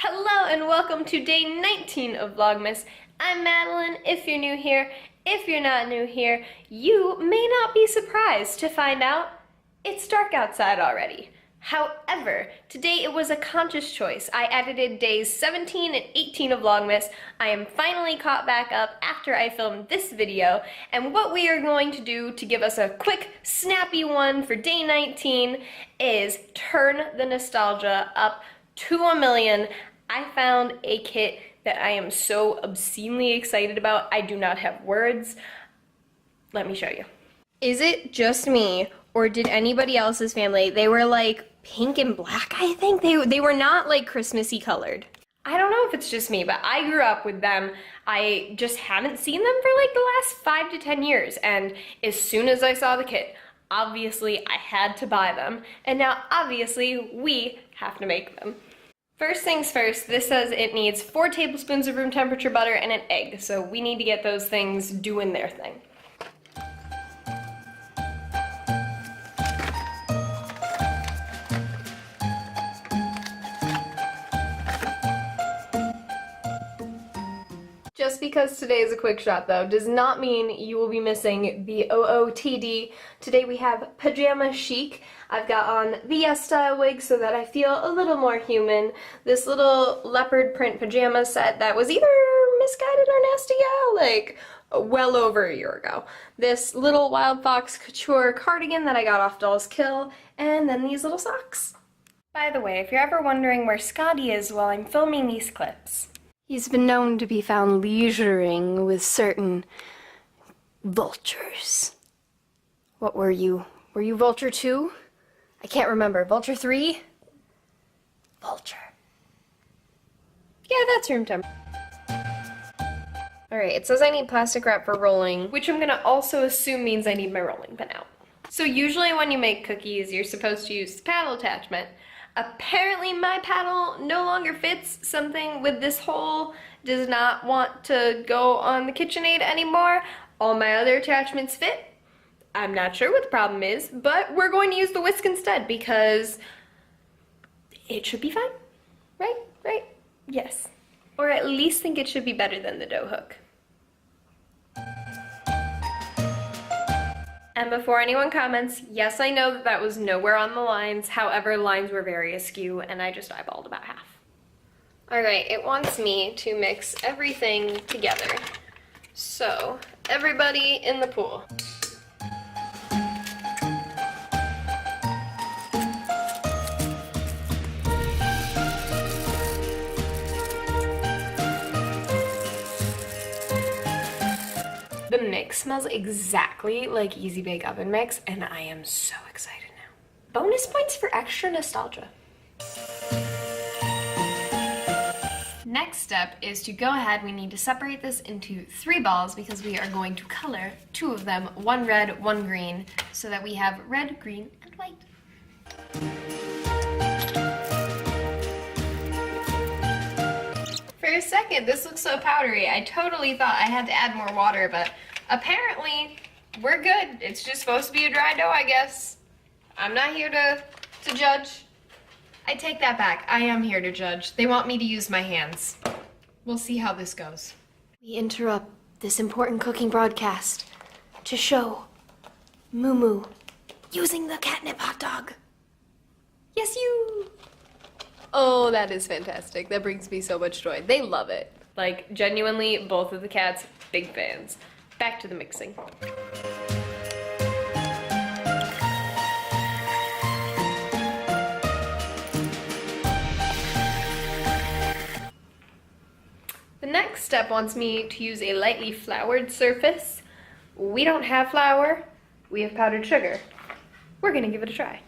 Hello and welcome to day 19 of Vlogmas. I'm Madeline, if you're new here. If you're not new here, you may not be surprised to find out it's dark outside already. However, today it was a conscious choice. I edited days 17 and 18 of Vlogmas. I am finally caught back up after I filmed this video, and what we are going to do to give us a quick, snappy one for day 19 is turn the nostalgia up to a million. I found a kit that I am so obscenely excited about. I do not have words. Let me show you. Is it just me, or did anybody else's family, they were like pink and black, I think? They were not like Christmassy colored. I don't know if it's just me, but I grew up with them. I just haven't seen them for like the last 5 to 10 years, and as soon as I saw the kit, obviously I had to buy them, and now obviously we have to make them. First things first, this says it needs 4 tablespoons of room temperature butter and an egg, so we need to get those things doing their thing. Just because today is a quick shot though, does not mean you will be missing the OOTD. Today we have pajama chic. I've got on the Yes Style wig so that I feel a little more human. This little leopard print pajama set that was either misguided or nasty like well over a year ago. This little Wild Fox couture cardigan that I got off Doll's Kill, and then these little socks. By the way, if you're ever wondering where Scotty is while I'm filming these clips, he's been known to be found leisuring with certain vultures. What were you? Were you Vulture 2? I can't remember. Vulture 3? Vulture. Yeah, that's room temp. Alright, it says I need plastic wrap for rolling, which I'm gonna also assume means I need my rolling pin out. So usually when you make cookies, you're supposed to use the paddle attachment. Apparently my paddle no longer fits. Something with this hole does not want to go on the KitchenAid anymore. All my other attachments fit. I'm not sure what the problem is, but we're going to use the whisk instead because it should be fine. Right? Right? Yes. Or at least think it should be better than the dough hook. And before anyone comments, yes, I know that was nowhere on the lines. However, lines were very askew, and I just eyeballed about half. Alright, it wants me to mix everything together. So, everybody in the pool. The mix smells exactly like Easy Bake Oven mix, and I am so excited now. Bonus points for extra nostalgia. Next step is to go ahead, we need to separate this into 3 balls because we are going to color 2 of them, 1 red, 1 green, so that we have red, green, and white. For a second, this looks so powdery. I totally thought I had to add more water, but apparently we're good. It's just supposed to be a dry dough, I guess. I'm not here to judge. I take that back. I am here to judge. They want me to use my hands. We'll see how this goes. We interrupt this important cooking broadcast to show Moo Moo using the catnip hot dog. Yes, you! Oh, that is fantastic. That brings me so much joy. They love it. Like, genuinely, both of the cats, big fans. Back to the mixing. The next step wants me to use a lightly floured surface. We don't have flour. We have powdered sugar. We're gonna give it a try.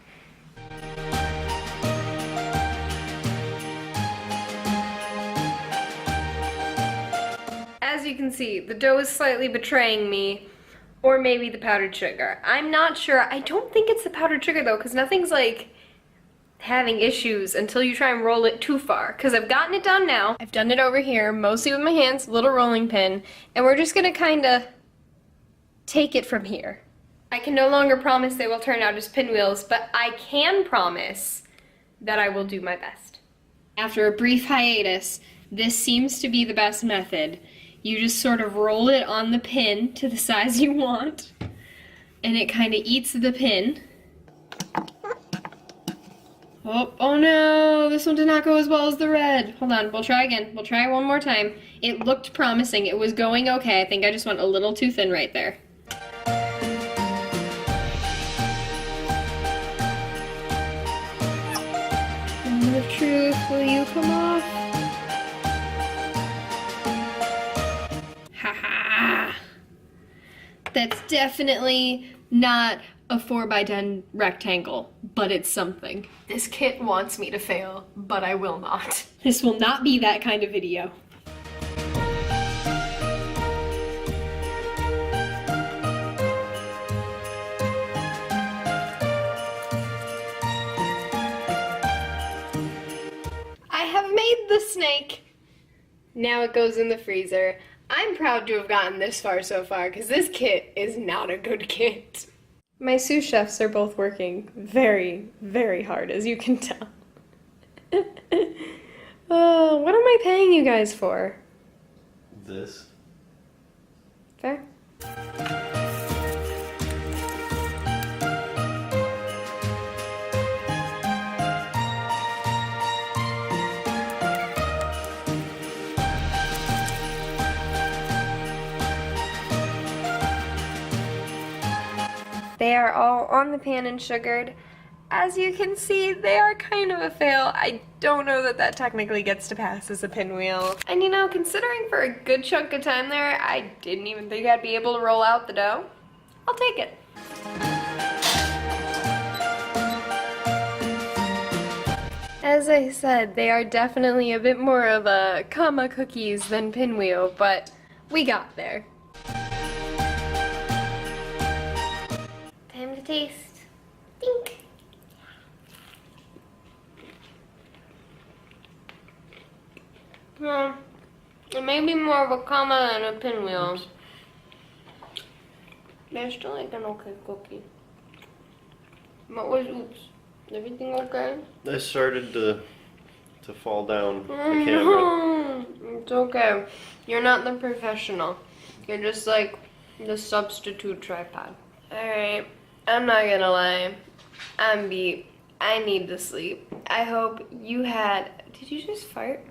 As you can see, the dough is slightly betraying me, or maybe the powdered sugar. I'm not sure. I don't think it's the powdered sugar though, because nothing's like having issues until you try and roll it too far. Because I've gotten it done now. I've done it over here, mostly with my hands, little rolling pin, and we're just gonna kind of take it from here. I can no longer promise they will turn out as pinwheels, but I can promise that I will do my best. After a brief hiatus, this seems to be the best method. You just sort of roll it on the pin to the size you want, and it kind of eats the pin. Oh no, this one did not go as well as the red. Hold on, we'll try again. We'll try one more time. It looked promising. It was going okay. I think I just went a little too thin right there. Moment of truth, will you come off? Haha. That's definitely not a 4x10 rectangle, but it's something. This kit wants me to fail, but I will not. This will not be that kind of video. I have made the snake. Now it goes in the freezer. I'm proud to have gotten this far so far, because this kit is not a good kit. My sous chefs are both working very, very hard, as you can tell. What am I paying you guys for? This. Fair. They are all on the pan and sugared. As you can see, they are kind of a fail. I don't know that that technically gets to pass as a pinwheel. And you know, considering for a good chunk of time there, I didn't even think I'd be able to roll out the dough. I'll take it. As I said, they are definitely a bit more of a comma cookies than pinwheel, but we got there. Time to taste. Dink. Well, it may be more of a comma than a pinwheel. They're still like an okay cookie. What was, oops, everything okay? I started to fall down the Oh, camera. no. It's okay. You're not the professional. You're just like the substitute tripod. Alright, I'm not gonna lie. I'm beat. I need to sleep. I hope you had... Did you just fart?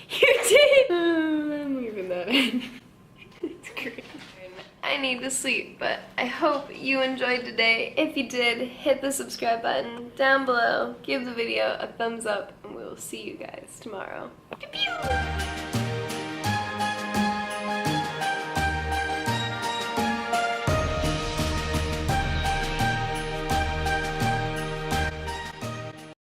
You did! I'm leaving that in. It's great. I need to sleep, but I hope you enjoyed today. If you did, hit the subscribe button down below. Give the video a thumbs up, and we'll see you guys tomorrow. Pew-pew!